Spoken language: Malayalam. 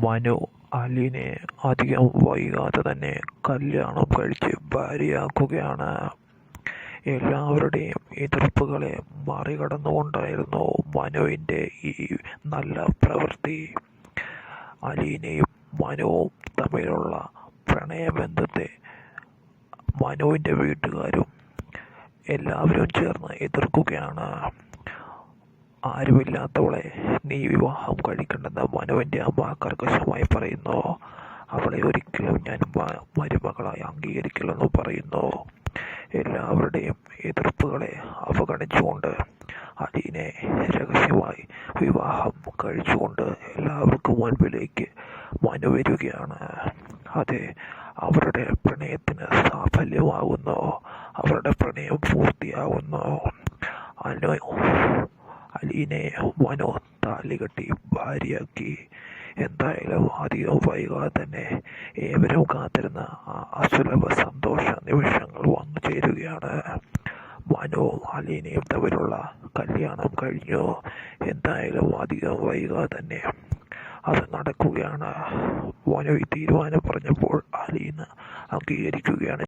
മനു അലീനെ അധികം വൈകാതെ തന്നെ കല്യാണം കഴിച്ച് ഭാര്യയാക്കുകയാണ്. എല്ലാവരുടെയും എതിർപ്പുകളെ മറികടന്നുകൊണ്ടായിരുന്നു മനുവിൻ്റെ ഈ നല്ല പ്രവൃത്തി. അലീനയും മനുവും തമ്മിലുള്ള പ്രണയബന്ധത്തെ മനുവിൻ്റെ വീട്ടുകാരും എല്ലാവരും ചേർന്ന് എതിർക്കുകയാണ്. ആരുമില്ലാത്തവളെ നീ വിവാഹം കഴിക്കണമെന്ന് മനുവിൻ്റെ അമ്മ കർക്കശമായി പറയുന്നു. അവളെ ഒരിക്കലും ഞാൻ മരുമകളായി അംഗീകരിക്കില്ലെന്ന് പറയുന്നു. എല്ലാവരുടെയും എതിർപ്പുകളെ അവഗണിച്ചുകൊണ്ട് അലീനെ രഹസ്യമായി വിവാഹം കഴിച്ചുകൊണ്ട് എല്ലാവർക്കും മുൻപിലേക്ക് മനു വരികയാണ്. അതെ, അവരുടെ പ്രണയത്തിന് സാഫല്യമാകുന്നു. അവരുടെ പ്രണയം പൂർത്തിയാകുന്നു. അലീനെ മനു താലികെട്ടി ഭാര്യയാക്കി. എന്തായാലും അധികം വൈകാതെ തന്നെ ഏവരും കാത്തിരുന്ന ആ അസുലഭ സന്തോഷ നിമിഷങ്ങൾ വന്നു ചേരുകയാണ്. മനുവും അലീനയും തമ്മിലുള്ള കല്യാണം കഴിഞ്ഞു. എന്തായാലും അധികം വൈകാതെ തന്നെ അത് നടക്കുകയാണ്. മനു ഈ തീരുമാനം പറഞ്ഞപ്പോൾ അലീന അംഗീകരിക്കുകയാണ്.